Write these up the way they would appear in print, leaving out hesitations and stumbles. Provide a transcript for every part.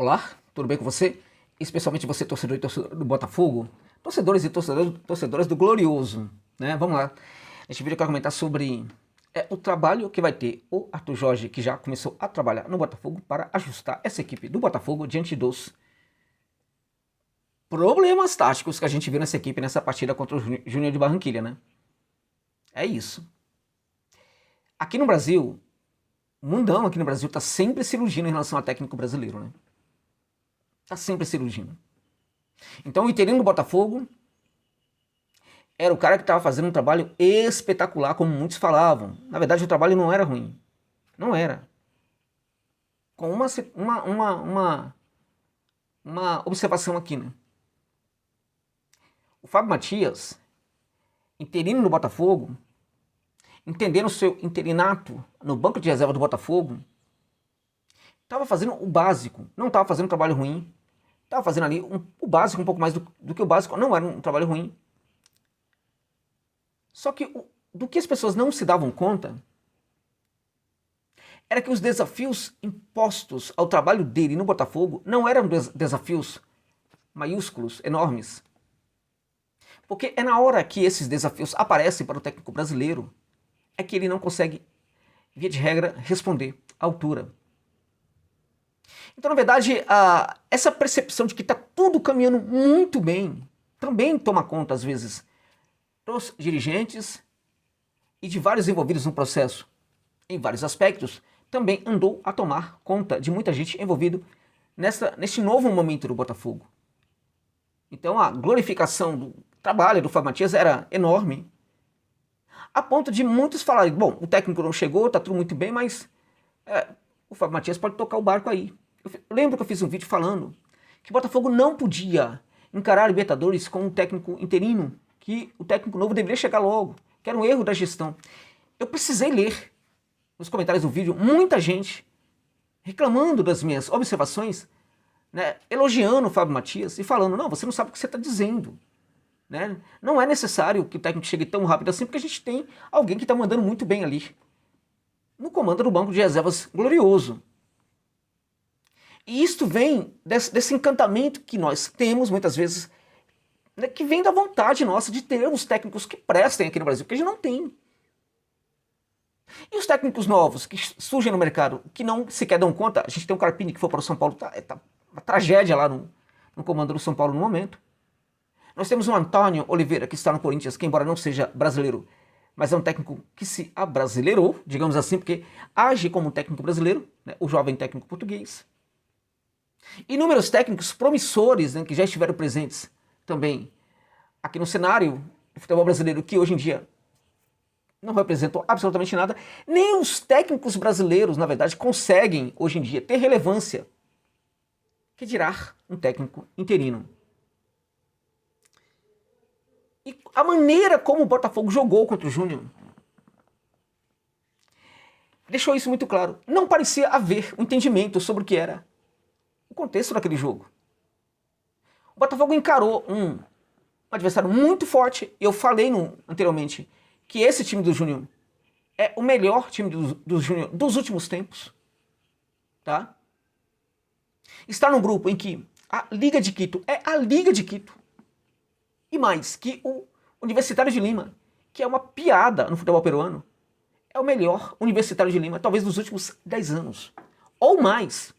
Olá, tudo bem com você? Especialmente você, torcedor e torcedor do Botafogo, torcedores e torcedoras do Glorioso, né? Vamos lá. Neste vídeo eu quero comentar sobre o trabalho que vai ter o Arthur Jorge, que já começou a trabalhar no Botafogo para ajustar essa equipe do Botafogo diante dos problemas táticos que a gente viu nessa equipe nessa partida contra o Júnior de Barranquilla, né? É isso. Aqui no Brasil, o mundão aqui no Brasil tá sempre se iludindo em relação ao técnico brasileiro, né? Tá sempre se iludindo. Então o interino do Botafogo era o cara que estava fazendo um trabalho espetacular, como muitos falavam. Na verdade, o trabalho não era ruim. Não era. Com uma observação aqui, né? O Fábio Matias, interino do Botafogo, entendendo o seu interinato no banco de reserva do Botafogo, estava fazendo o básico. Não estava fazendo um trabalho ruim. Estava fazendo ali o básico, um pouco mais do que o básico. Não era um trabalho ruim. Só que do que as pessoas não se davam conta era que os desafios impostos ao trabalho dele no Botafogo não eram desafios maiúsculos, enormes. Porque é na hora que esses desafios aparecem para o técnico brasileiro é que ele não consegue, via de regra, responder à altura. Então, na verdade, essa percepção de que está tudo caminhando muito bem também toma conta, às vezes, dos dirigentes e de vários envolvidos no processo, em vários aspectos, também andou a tomar conta de muita gente envolvido neste novo momento do Botafogo. Então a glorificação do trabalho do Fábio Matias era enorme, a ponto de muitos falarem, bom, o técnico não chegou, tá tudo muito bem, mas o Fábio Matias pode tocar o barco aí. Eu lembro que eu fiz um vídeo falando que o Botafogo não podia encarar a Libertadores com um técnico interino, que o técnico novo deveria chegar logo, que era um erro da gestão. Eu precisei ler nos comentários do vídeo muita gente reclamando das minhas observações, né, elogiando o Fábio Matias e falando, não, você não sabe o que você está dizendo. Né? Não é necessário que o técnico chegue tão rápido assim, porque a gente tem alguém que está mandando muito bem ali, no comando do banco de reservas glorioso. E isto vem desse encantamento que nós temos muitas vezes, né, que vem da vontade nossa de termos técnicos que prestem aqui no Brasil, que a gente não tem. E os técnicos novos que surgem no mercado, que não sequer dão conta, a gente tem o Carpini que foi para o São Paulo, tá uma tragédia lá no comando do São Paulo no momento. Nós temos o Antônio Oliveira, que está no Corinthians, que embora não seja brasileiro, mas é um técnico que se abrasileirou, digamos assim, porque age como um técnico brasileiro, né, o jovem técnico português. Inúmeros técnicos promissores, né, que já estiveram presentes também aqui no cenário do futebol brasileiro, que hoje em dia não representam absolutamente nada. Nem os técnicos brasileiros, na verdade, conseguem hoje em dia ter relevância. Que dirá um técnico interino. E a maneira como o Botafogo jogou contra o Júnior deixou isso muito claro. Não parecia haver um entendimento sobre o que era o contexto daquele jogo. O Botafogo encarou um adversário muito forte. Eu falei anteriormente que esse time do Júnior é o melhor time do Júnior dos últimos tempos. Tá? Está num grupo em que a Liga de Quito é a Liga de Quito. E mais, que o Universitário de Lima, que é uma piada no futebol peruano, é o melhor Universitário de Lima, talvez dos últimos 10 anos. Ou mais.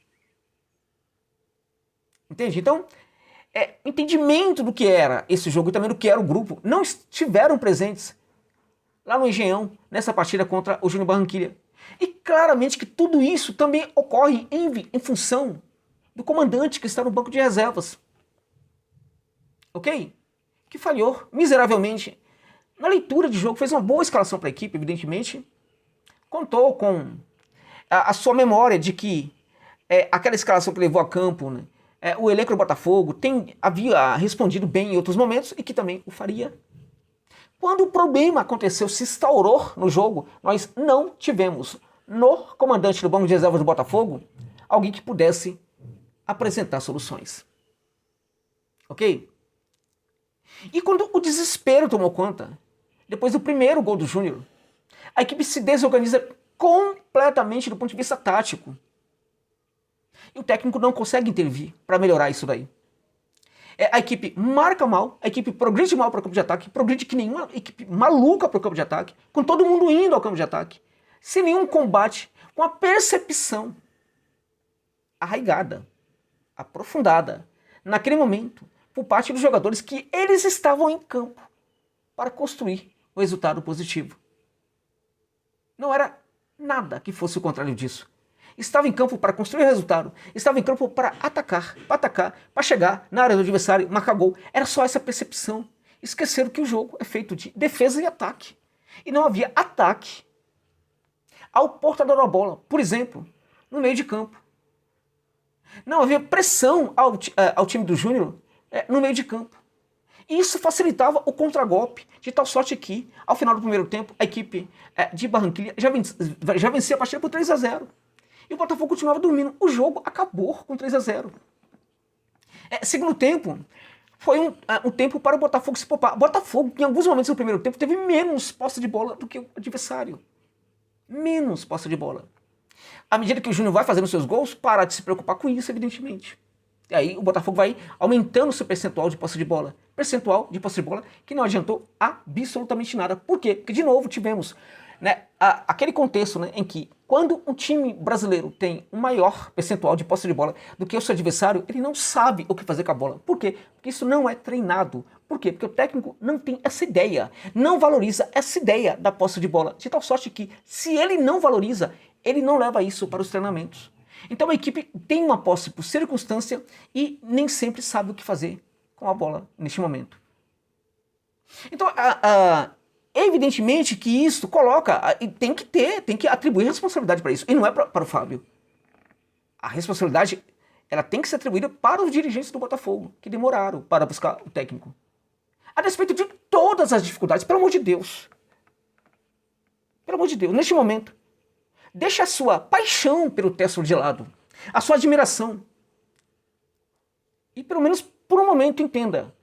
Entende? Então, o entendimento do que era esse jogo e também do que era o grupo não estiveram presentes lá no Engenhão, nessa partida contra o Júnior Barranquilla. E claramente que tudo isso também ocorre em função do comandante que está no banco de reservas. Ok? Que falhou miseravelmente na leitura de jogo, fez uma boa escalação para a equipe, evidentemente, contou com a sua memória de que aquela escalação que levou a campo, né, o elenco do Botafogo havia respondido bem em outros momentos e que também o faria. Quando o problema aconteceu, se instaurou no jogo, nós não tivemos no comandante do banco de reservas do Botafogo alguém que pudesse apresentar soluções. Ok? E quando o desespero tomou conta, depois do primeiro gol do Júnior, a equipe se desorganiza completamente do ponto de vista tático. E o técnico não consegue intervir para melhorar isso daí. A equipe marca mal, a equipe progride mal para o campo de ataque, progride que nenhuma equipe maluca para o campo de ataque, com todo mundo indo ao campo de ataque, sem nenhum combate, com a percepção arraigada, aprofundada, naquele momento, por parte dos jogadores que eles estavam em campo para construir o resultado positivo. Não era nada que fosse o contrário disso. Estava em campo para construir resultado, estava em campo para atacar, para chegar na área do adversário, marcar gol. Era só essa percepção. Esqueceram que o jogo é feito de defesa e ataque. E não havia ataque ao portador da bola, por exemplo, no meio de campo. Não havia pressão ao time do Júnior no meio de campo. E isso facilitava o contragolpe, de tal sorte que, ao final do primeiro tempo, a equipe de Barranquilla já vencia a partida por 3-0. E o Botafogo continuava dormindo. O jogo acabou com 3-0. Segundo tempo, foi um tempo para o Botafogo se poupar. O Botafogo, em alguns momentos do primeiro tempo, teve menos posse de bola do que o adversário. Menos posse de bola. À medida que o Júnior vai fazendo seus gols, para de se preocupar com isso, evidentemente. E aí o Botafogo vai aumentando o seu percentual de posse de bola. Percentual de posse de bola que não adiantou absolutamente nada. Por quê? Porque, de novo, tivemos aquele contexto em que, quando um time brasileiro tem um maior percentual de posse de bola do que o seu adversário, ele não sabe o que fazer com a bola. Por quê? Porque isso não é treinado. Por quê? Porque o técnico não tem essa ideia, não valoriza essa ideia da posse de bola. De tal sorte que, se ele não valoriza, ele não leva isso para os treinamentos. Então a equipe tem uma posse por circunstância e nem sempre sabe o que fazer com a bola neste momento. Então, evidentemente que isso coloca, tem que atribuir responsabilidade para isso. E não é para o Fábio. A responsabilidade ela tem que ser atribuída para os dirigentes do Botafogo, que demoraram para buscar o técnico. A despeito de todas as dificuldades, pelo amor de Deus. Pelo amor de Deus, neste momento, deixa a sua paixão pelo Textor de lado, a sua admiração. E pelo menos por um momento entenda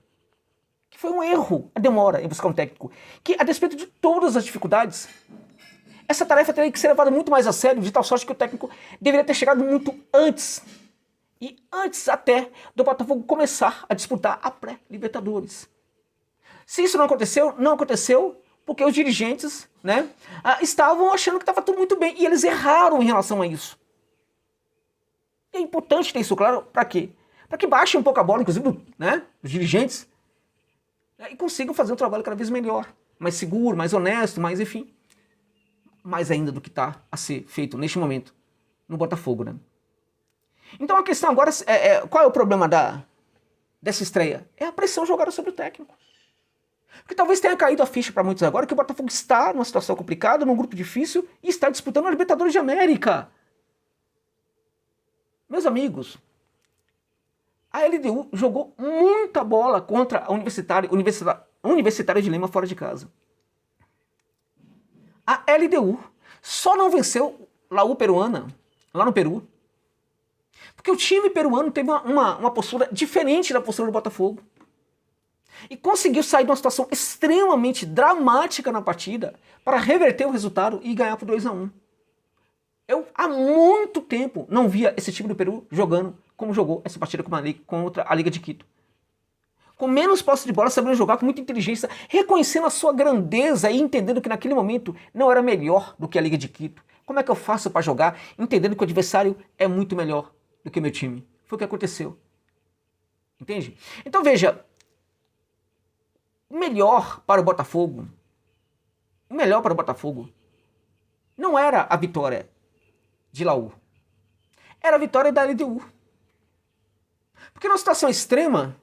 que foi um erro a demora em buscar um técnico. Que, a despeito de todas as dificuldades, essa tarefa teria que ser levada muito mais a sério, de tal sorte que o técnico deveria ter chegado muito antes. E antes até do Botafogo começar a disputar a pré-Libertadores. Se isso não aconteceu porque os dirigentes estavam achando que estava tudo muito bem. E eles erraram em relação a isso. E é importante ter isso claro, para quê? Para que baixem um pouco a bola, inclusive os dirigentes, e consigam fazer um trabalho cada vez melhor, mais seguro, mais honesto, mais enfim, mais ainda do que está a ser feito neste momento no Botafogo. Então a questão agora qual é o problema dessa estreia? É a pressão jogada sobre o técnico. Porque talvez tenha caído a ficha para muitos agora que o Botafogo está numa situação complicada, num grupo difícil e está disputando a Libertadores de América. Meus amigos, a LDU jogou muita bola contra a Universitária de Lima fora de casa. A LDU só não venceu Laú Peruana, lá no Peru, porque o time peruano teve uma postura diferente da postura do Botafogo. E conseguiu sair de uma situação extremamente dramática na partida para reverter o resultado e ganhar por 2-1. Eu há muito tempo não via esse time do Peru jogando como jogou essa partida contra a Liga de Quito. Com menos posse de bola, sabendo jogar com muita inteligência, reconhecendo a sua grandeza e entendendo que naquele momento não era melhor do que a Liga de Quito. Como é que eu faço para jogar entendendo que o adversário é muito melhor do que o meu time? Foi o que aconteceu. Entende? Então veja, o melhor para o Botafogo não era a vitória de Laú, era a vitória da LDU. Porque numa situação extrema,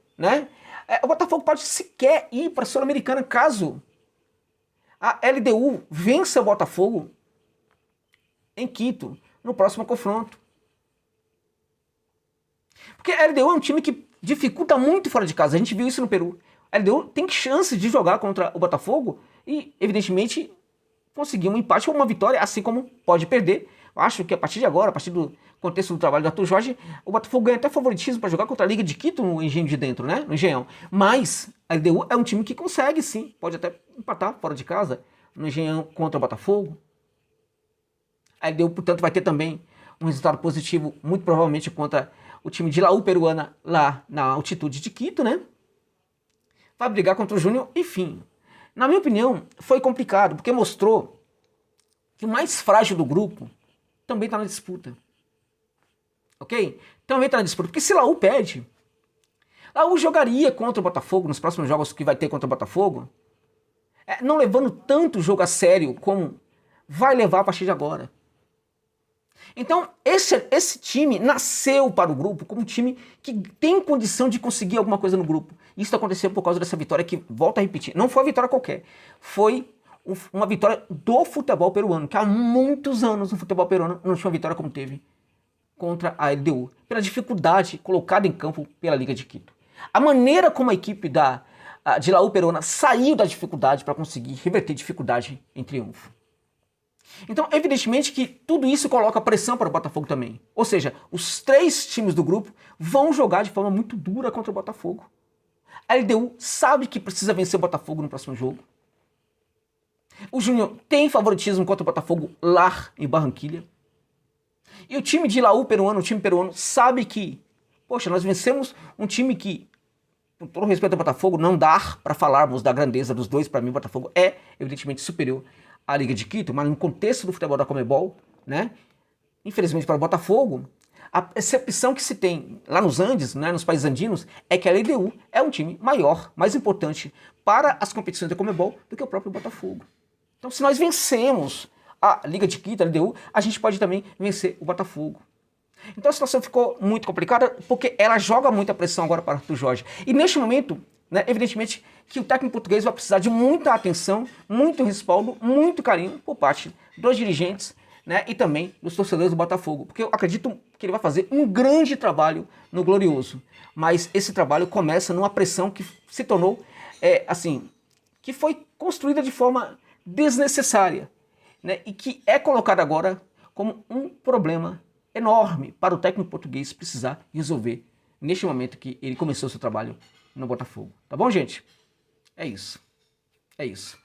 o Botafogo pode sequer ir para a Sul-Americana caso a LDU vença o Botafogo em Quito, no próximo confronto. Porque a LDU é um time que dificulta muito fora de casa, a gente viu isso no Peru. A LDU tem chance de jogar contra o Botafogo e, evidentemente, conseguir um empate ou uma vitória, assim como pode perder. Eu acho que a partir de agora, a partir do contexto do trabalho do Arthur Jorge, o Botafogo ganha até favoritismo para jogar contra a Liga de Quito no Engenho de Dentro, no Engenhão. Mas a LDU é um time que consegue, sim, pode até empatar fora de casa no Engenhão contra o Botafogo. A LDU, portanto, vai ter também um resultado positivo, muito provavelmente contra o time de Laú Peruana lá na altitude de Quito, né? Vai brigar contra o Júnior, enfim. Na minha opinião, foi complicado, porque mostrou que o mais frágil do grupo também está na disputa. Ok? Também está na disputa, porque se Laú perde, Laú jogaria contra o Botafogo nos próximos jogos que vai ter contra o Botafogo, não levando tanto o jogo a sério como vai levar a partir de agora. Então, esse time nasceu para o grupo como um time que tem condição de conseguir alguma coisa no grupo. Isso aconteceu por causa dessa vitória que, volto a repetir, não foi uma vitória qualquer. Foi uma vitória do futebol peruano, que há muitos anos o futebol peruano não tinha uma vitória como teve contra a LDU, pela dificuldade colocada em campo pela Liga de Quito. A maneira como a equipe de Laú Peruana saiu da dificuldade para conseguir reverter dificuldade em triunfo. Então, evidentemente que tudo isso coloca pressão para o Botafogo também. Ou seja, os 3 times do grupo vão jogar de forma muito dura contra o Botafogo. A LDU sabe que precisa vencer o Botafogo no próximo jogo. O Júnior tem favoritismo contra o Botafogo lá em Barranquilha. E o time de Laú Peruano, o time peruano, sabe que, poxa, nós vencemos um time que, com todo respeito ao Botafogo, não dá para falarmos da grandeza dos dois. Para mim, o Botafogo é evidentemente superior à Liga de Quito, mas no contexto do futebol da Conmebol, né? Infelizmente para o Botafogo, a percepção que se tem lá nos Andes, né, nos países andinos, é que a LDU é um time maior, mais importante para as competições da Conmebol do que o próprio Botafogo. Então, se nós vencemos a Liga de Quito, a LDU, a gente pode também vencer o Botafogo. Então a situação ficou muito complicada, porque ela joga muita pressão agora para o Arthur Jorge. E neste momento, né, evidentemente que o técnico português vai precisar de muita atenção, muito respaldo, muito carinho por parte dos dirigentes, né, e também dos torcedores do Botafogo. Porque eu acredito que ele vai fazer um grande trabalho no Glorioso. Mas esse trabalho começa numa pressão que se tornou, que foi construída de forma desnecessária, né, e que é colocada agora como um problema enorme para o técnico português precisar resolver neste momento que ele começou seu trabalho no Botafogo. Tá bom, gente? É isso. É isso.